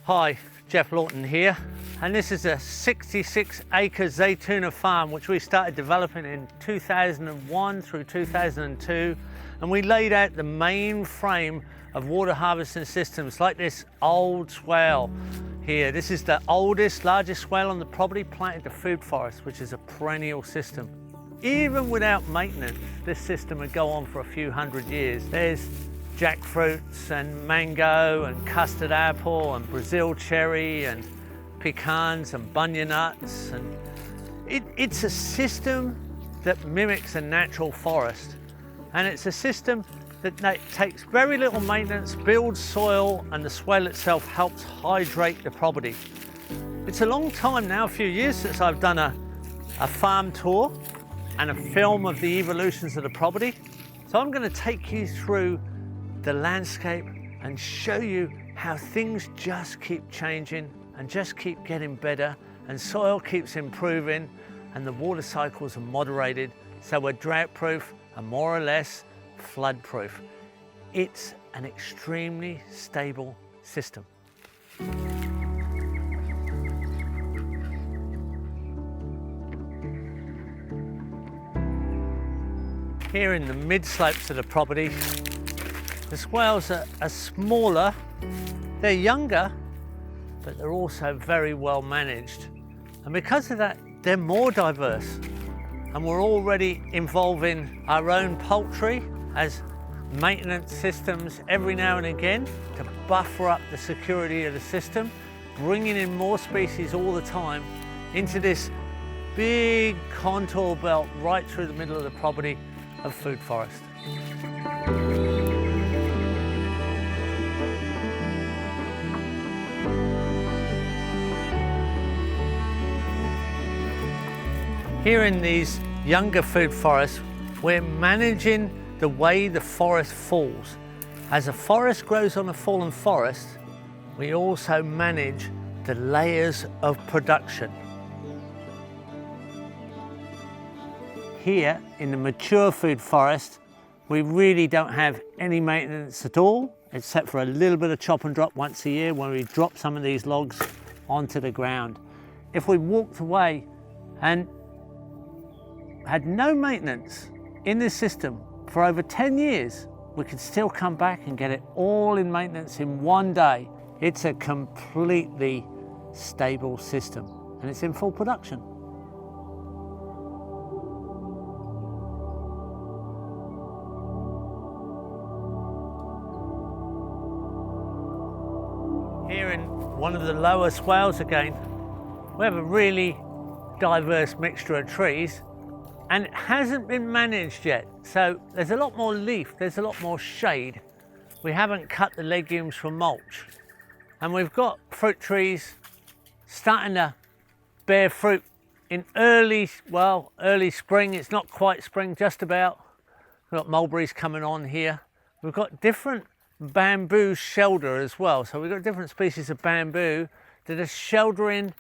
Hi, Jeff Lawton here, and this is a 66-acre Zaytuna farm which we started developing in 2001 through 2002, and we laid out the main frame of water harvesting systems like this old swale here. This is the oldest, largest swale on the property, planted to food forest, which is a perennial system. Even without maintenance, this system would go on for a few hundred years. There's jackfruits and mango and custard apple and Brazil cherry and pecans and bunya nuts, and it's a system that mimics a natural forest, and it's a system that takes very little maintenance, builds soil, and the swale itself helps hydrate the property. It's a long time now, a few years, since I've done a farm tour and a film of the evolutions of the property, so I'm going to take you through the landscape and show you how things just keep changing and just keep getting better, and soil keeps improving, and the water cycles are moderated, so we're drought proof and more or less flood proof. It's an extremely stable system. Here in the mid slopes of the property, the swales are smaller, they're younger, but they're also very well managed. And because of that, they're more diverse. And we're already involving our own poultry as maintenance systems every now and again to buffer up the security of the system, bringing in more species all the time into this big contour belt right through the middle of the property of food forest. Here in these younger food forests, we're managing the way the forest falls. As a forest grows on a fallen forest, we also manage the layers of production. Here in the mature food forest, we really don't have any maintenance at all, except for a little bit of chop and drop once a year when we drop some of these logs onto the ground. If we walked away and had no maintenance in this system for over 10 years, we could still come back and get it all in maintenance in one day. It's a completely stable system, and it's in full production. Here in one of the lower swales again, we have a really diverse mixture of trees, and it hasn't been managed yet. So there's a lot more leaf, there's a lot more shade. We haven't cut the legumes for mulch. And we've got fruit trees starting to bear fruit in early spring. It's not quite spring, just about. We've got mulberries coming on here. We've got different bamboo shelter as well. So we've got different species of bamboo that are sheltering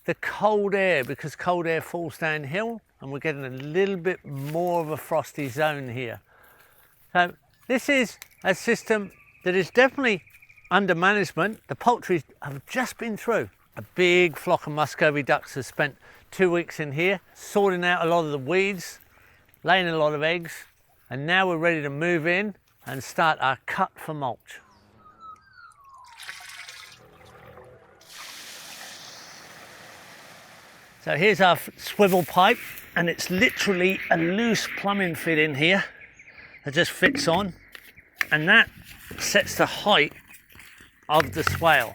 the cold air, because cold air falls downhill and we're getting a little bit more of a frosty zone here. So this is a system that is definitely under management. The poultry have just been through. A big flock of Muscovy ducks has spent 2 weeks in here, sorting out a lot of the weeds, laying a lot of eggs, and now we're ready to move in and start our cut for mulch. So here's our swivel pipe, and it's literally a loose plumbing fit in here that just fits on, and that sets the height of the swale.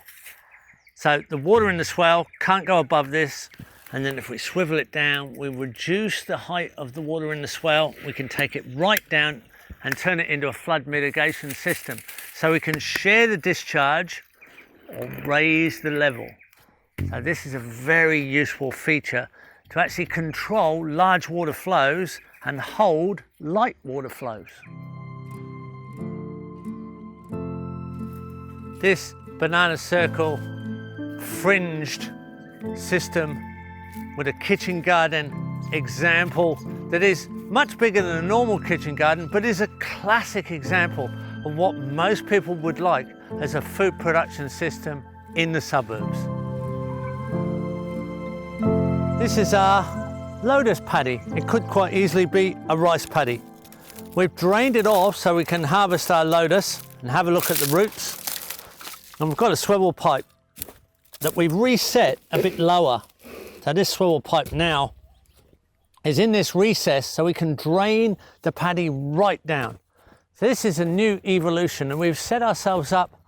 So the water in the swale can't go above this, and then if we swivel it down, we reduce the height of the water in the swale. We can take it right down and turn it into a flood mitigation system, so we can share the discharge or raise the level. So this is a very useful feature to actually control large water flows and hold light water flows. This banana circle fringed system with a kitchen garden example that is much bigger than a normal kitchen garden, but is a classic example of what most people would like as a food production system in the suburbs. This is our Lotus paddy. It could quite easily be a rice paddy. We've drained it off so we can harvest our lotus and have a look at the roots. And we've got a swivel pipe that we've reset a bit lower. So this swivel pipe now is in this recess so we can drain the paddy right down. So this is a new evolution, and we've set ourselves up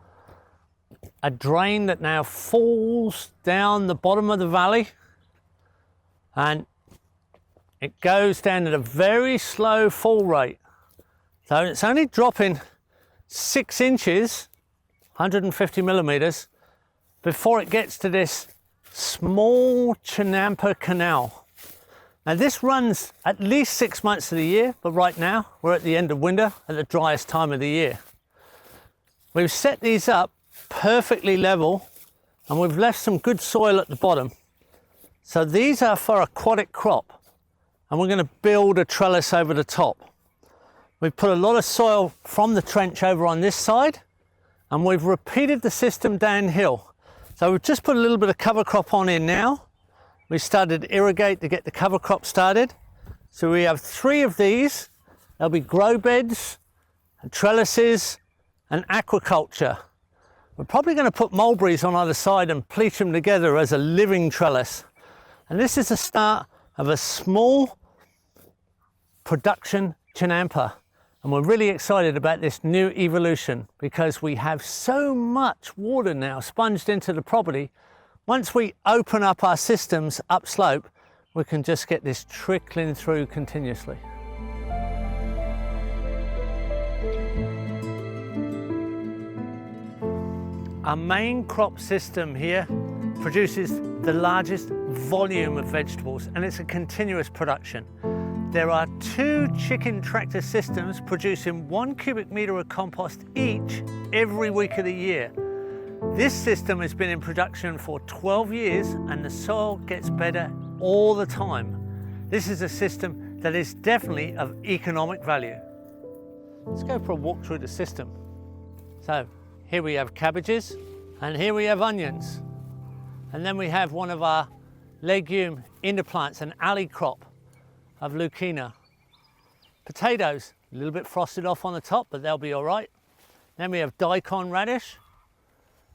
a drain that now falls down the bottom of the valley, and it goes down at a very slow fall rate. So it's only dropping 6 inches, 150 millimeters, before it gets to this small Chinampa canal. Now this runs at least 6 months of the year, but right now we're at the end of winter, at the driest time of the year. We've set these up perfectly level, and we've left some good soil at the bottom. So these are for aquatic crop, and we're going to build a trellis over the top. We've put a lot of soil from the trench over on this side, and we've repeated the system downhill. So we've just put a little bit of cover crop on in now. We started to irrigate to get the cover crop started. So we have 3 of these. There'll be grow beds, and trellises, and aquaculture. We're probably going to put mulberries on either side and pleach them together as a living trellis. And this is the start of a small production Chinampa. And we're really excited about this new evolution because we have so much water now sponged into the property. Once we open up our systems upslope, we can just get this trickling through continuously. Our main crop system here produces the largest volume of vegetables, and it's a continuous production. There are 2 chicken tractor systems producing 1 cubic meter of compost each every week of the year. This system has been in production for 12 years, and the soil gets better all the time. This is a system that is definitely of economic value. Let's go for a walk through the system. So here we have cabbages, and here we have onions. And then we have one of our legume interplants, an alley crop of Lucina. Potatoes, a little bit frosted off on the top, but they'll be all right. Then we have daikon radish.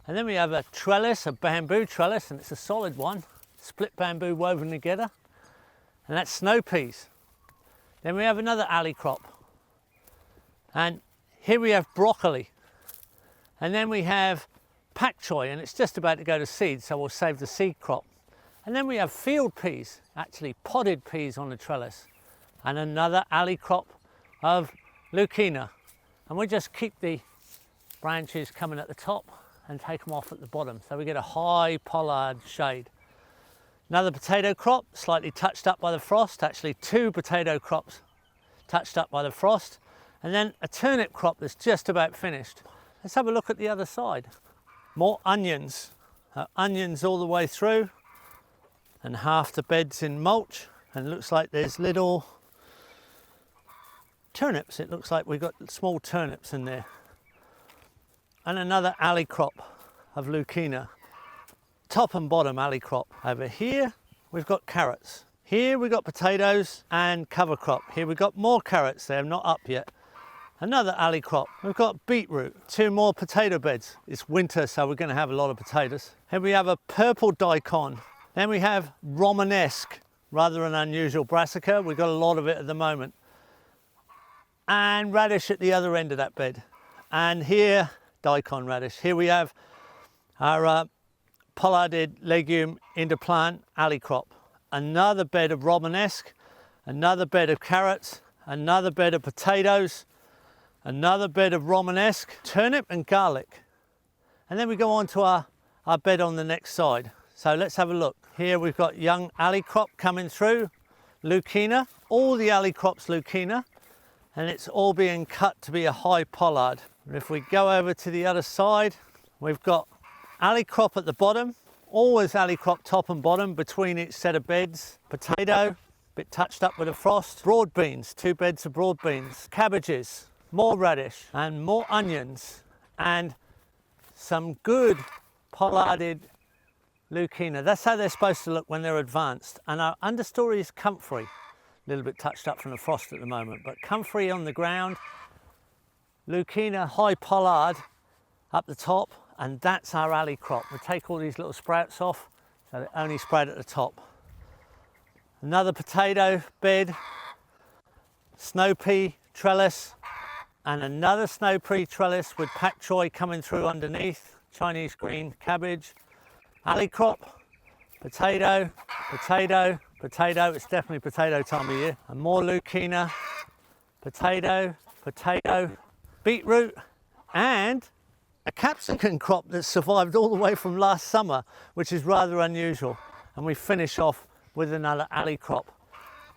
And then we have a trellis, a bamboo trellis, and it's a solid one. Split bamboo woven together. And that's snow peas. Then we have another alley crop. And here we have broccoli. And then we have pak choi, and it's just about to go to seed, so we'll save the seed crop. And then we have field peas, actually potted peas on the trellis, and another alley crop of Lucina. And we just keep the branches coming at the top and take them off at the bottom, so we get a high pollard shade. Another potato crop, slightly touched up by the frost, actually 2 potato crops touched up by the frost, and then a turnip crop that's just about finished. Let's have a look at the other side. More onions, onions all the way through, and half the bed's in mulch, and it looks like there's little turnips. It looks like we've got small turnips in there. And another alley crop of Lucina. Top and bottom alley crop. Over here we've got carrots. Here we've got potatoes and cover crop. Here we've got more carrots, they're not up yet. Another alley crop. We've got beetroot, 2 more potato beds. It's winter, so we're going to have a lot of potatoes. Here we have a purple daikon. Then we have Romanesque, rather an unusual brassica. We've got a lot of it at the moment. And radish at the other end of that bed. And here, daikon radish. Here we have our pollarded legume interplant alley crop. Another bed of Romanesque, another bed of carrots, another bed of potatoes, another bed of Romanesque, turnip and garlic. And then we go on to our bed on the next side. So let's have a look. Here we've got young alley crop coming through, Lucina, all the alley crops Lucina, and it's all being cut to be a high pollard. And if we go over to the other side, we've got alley crop at the bottom, always alley crop top and bottom between each set of beds, potato, bit touched up with a frost, broad beans, 2 beds of broad beans, cabbages, more radish and more onions, and some good pollarded Lucina. That's how they're supposed to look when they're advanced. And our understory is comfrey. A little bit touched up from the frost at the moment, but comfrey on the ground, Lucina high pollard up the top, and that's our alley crop. We take all these little sprouts off, so they only sprout at the top. Another potato bed, snow pea trellis, and another snow pea trellis with pak choi coming through underneath, Chinese green cabbage, alley crop, potato, potato, potato, it's definitely potato time of year, and more Lucina, potato, potato, beetroot, and a capsicum crop that survived all the way from last summer, which is rather unusual. And we finish off with another alley crop.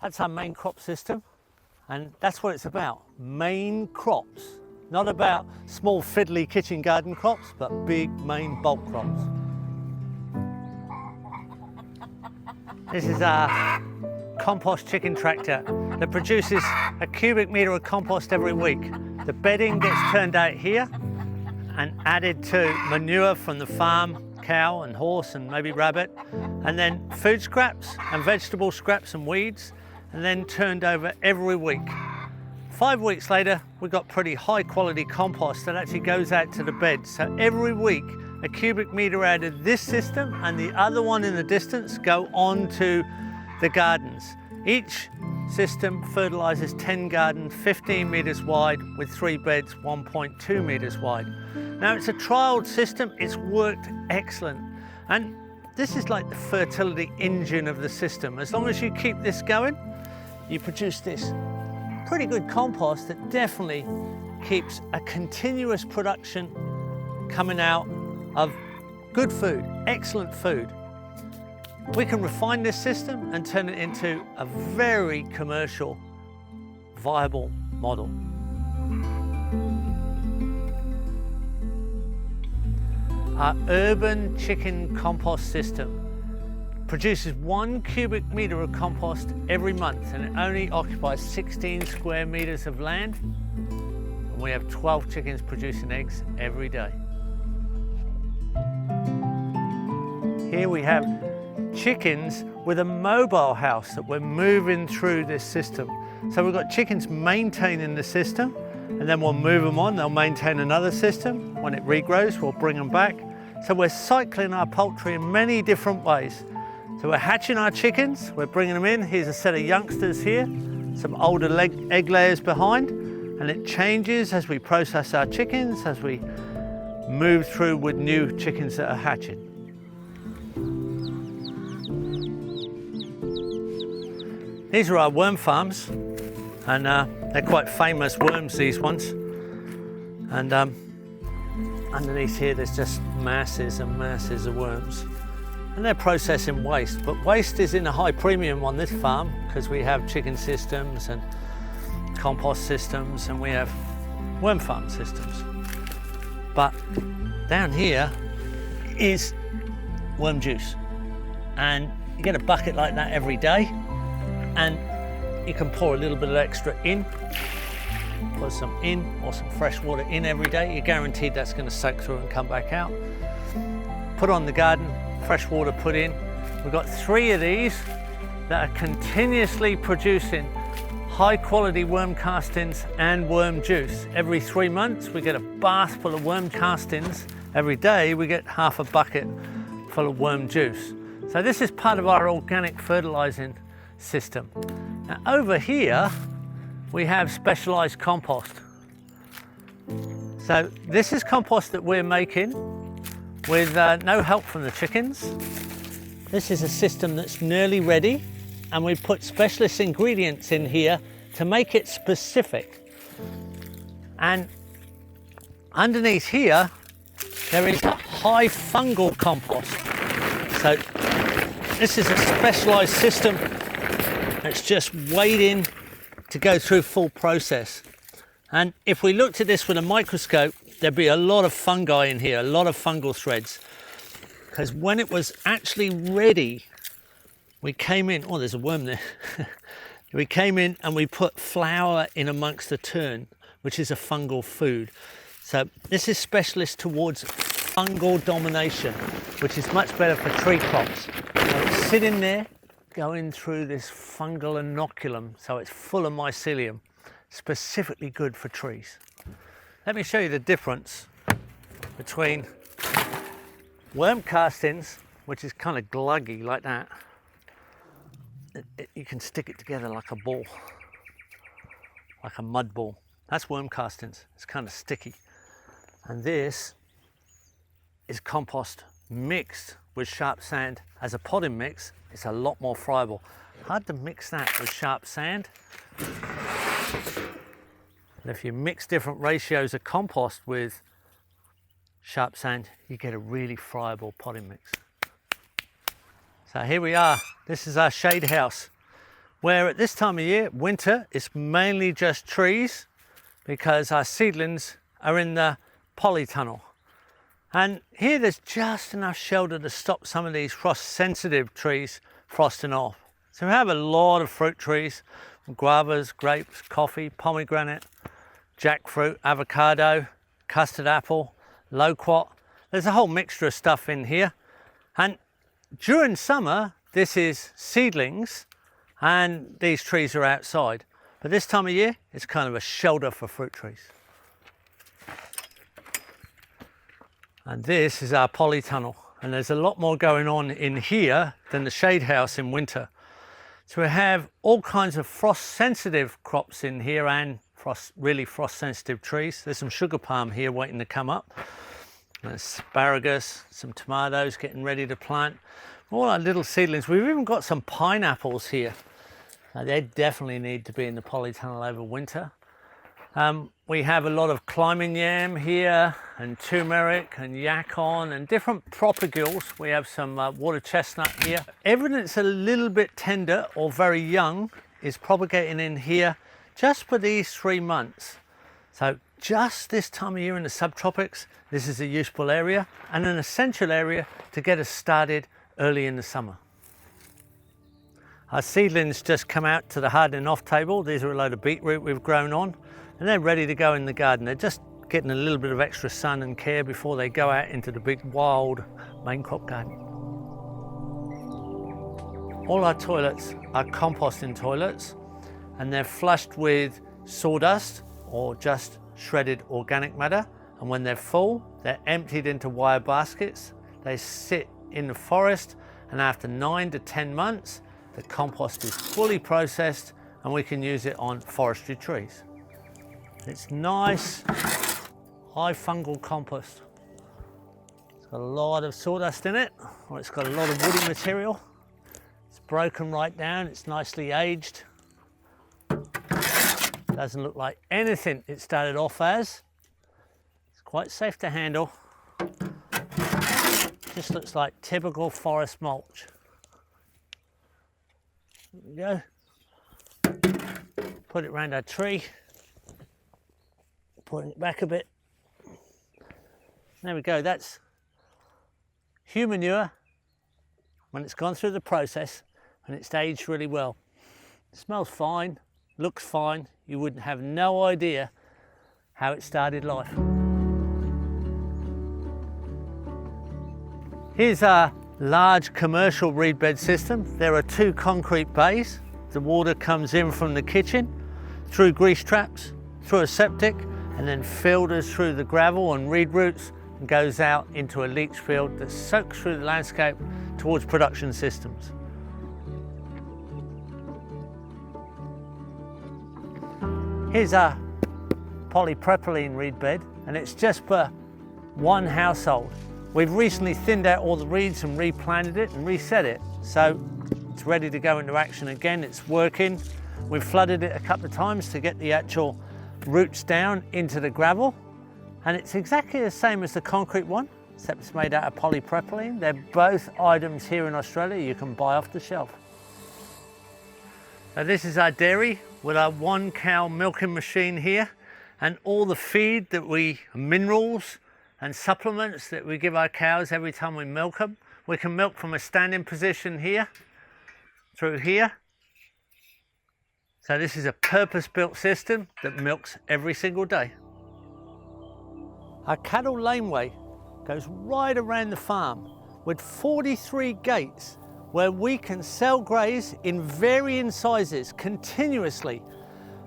That's our main crop system, and that's what it's about, main crops. Not about small fiddly kitchen garden crops, but big main bulk crops. This is our compost chicken tractor that produces a cubic metre of compost every week. The bedding gets turned out here and added to manure from the farm, cow and horse and maybe rabbit, and then food scraps and vegetable scraps and weeds, and then turned over every week. 5 weeks later, we've got pretty high quality compost that actually goes out to the bed. So every week, a cubic metre out of this system and the other one in the distance go on to the gardens. Each system fertilises 10 gardens, 15 metres wide, with 3 beds, 1.2 metres wide. Now it's a trialled system, it's worked excellent. And this is like the fertility engine of the system. As long as you keep this going, you produce this pretty good compost that definitely keeps a continuous production coming out of good food, excellent food. We can refine this system and turn it into a very commercial, viable model. Our urban chicken compost system produces 1 cubic metre of compost every month, and it only occupies 16 square metres of land. And we have 12 chickens producing eggs every day. Here we have chickens with a mobile house that we're moving through this system. So we've got chickens maintaining the system, and then we'll move them on, they'll maintain another system. When it regrows, we'll bring them back. So we're cycling our poultry in many different ways. So we're hatching our chickens, we're bringing them in. Here's a set of youngsters here, some older egg layers behind, and it changes as we process our chickens, as we move through with new chickens that are hatching. These are our worm farms, and they're quite famous worms, these ones. And underneath here there's just masses and masses of worms. And they're processing waste, but waste is in a high premium on this farm because we have chicken systems and compost systems, and we have worm farm systems. But down here is worm juice, and you get a bucket like that every day, and you can pour a little bit of extra in, put some in, or some fresh water in every day. You're guaranteed that's going to soak through and come back out. Put on the garden, fresh water put in. We've got 3 of these that are continuously producing high quality worm castings and worm juice. Every 3 months we get a bath full of worm castings. Every day we get half a bucket full of worm juice. So this is part of our organic fertilizing system. Now over here we have specialized compost. So this is compost that we're making with no help from the chickens. This is a system that's nearly ready, and we put specialist ingredients in here to make it specific. And underneath here there is a high fungal compost. So this is a specialized system that's just waiting to go through full process. And if we looked at this with a microscope, there'd be a lot of fungi in here, a lot of fungal threads. Because when it was actually ready, we came in, oh, there's a worm there. We came in and we put flour in amongst the tern, which is a fungal food. So this is specialist towards fungal domination, which is much better for tree crops. So it's sitting there, going through this fungal inoculum, so it's full of mycelium, specifically good for trees. Let me show you the difference between worm castings, which is kind of gluggy like that. You can stick it together like a ball, like a mud ball. That's worm castings. It's kind of sticky. And this is compost mixed with sharp sand. As a potting mix, it's a lot more friable. Hard to mix that with sharp sand. And if you mix different ratios of compost with sharp sand, you get a really friable potting mix. So here we are. This is our shade house, where at this time of year, winter, it's mainly just trees because our seedlings are in the polytunnel. And here there's just enough shelter to stop some of these frost-sensitive trees frosting off. So we have a lot of fruit trees, guavas, grapes, coffee, pomegranate, jackfruit, avocado, custard apple, loquat. There's a whole mixture of stuff in here. And during summer, this is seedlings and these trees are outside. But this time of year, it's kind of a shelter for fruit trees. And this is our polytunnel. And there's a lot more going on in here than the shade house in winter. So we have all kinds of frost-sensitive crops in here and really frost-sensitive trees. There's some sugar palm here waiting to come up. Asparagus, some tomatoes getting ready to plant. All our little seedlings. We've even got some pineapples here. They definitely need to be in the polytunnel over winter. We have a lot of climbing yam here, and turmeric and yacon and different propagules. We have some water chestnut here. Everything that's a little bit tender or very young is propagating in here just for these 3 months. So just this time of year in the subtropics, this is a useful area and an essential area to get us started early in the summer. Our seedlings just come out to the hardening off table. These are a load of beetroot we've grown on, and they're ready to go in the garden. They're just getting a little bit of extra sun and care before they go out into the big wild main crop garden. All our toilets are composting toilets, and they're flushed with sawdust or just shredded organic matter. And when they're full, they're emptied into wire baskets. They sit in the forest, and after 9 to 10 months, the compost is fully processed and we can use it on forestry trees. It's nice, high fungal compost. It's got a lot of sawdust in it, or it's got a lot of woody material. It's broken right down, it's nicely aged. Doesn't look like anything it started off as. It's quite safe to handle. Just looks like typical forest mulch. There we go. Put it around our tree. Putting it back a bit. There we go. That's human manure when it's gone through the process and it's aged really well. It smells fine, looks fine. You wouldn't have no idea how it started life. Here's our large commercial reed bed system. There are 2 concrete bays. The water comes in from the kitchen, through grease traps, through a septic, and then filters through the gravel and reed roots and goes out into a leach field that soaks through the landscape towards production systems. Here's our polypropylene reed bed, and it's just for one household. We've recently thinned out all the reeds and replanted it and reset it. So it's ready to go into action again. It's working. We've flooded it a couple of times to get the actual roots down into the gravel. And it's exactly the same as the concrete one, except it's made out of polypropylene. They're both items here in Australia you can buy off the shelf. Now this is our dairy with our 1 cow milking machine here, and all the feed that minerals and supplements that we give our cows every time we milk them. We can milk from a standing position here, through here. So this is a purpose-built system that milks every single day. Our cattle laneway goes right around the farm with 43 gates where we can sell graze in varying sizes continuously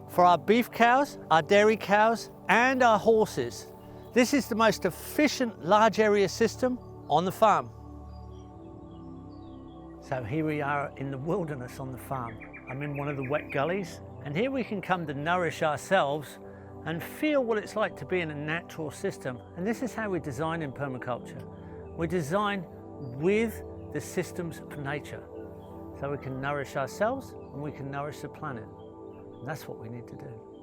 for our beef cows, our dairy cows, and our horses. This is the most efficient large area system on the farm. So here we are in the wilderness on the farm. I'm in one of the wet gullies, and here we can come to nourish ourselves and feel what it's like to be in a natural system. And this is how we design in permaculture. We design with the systems of nature, so we can nourish ourselves and we can nourish the planet. And that's what we need to do.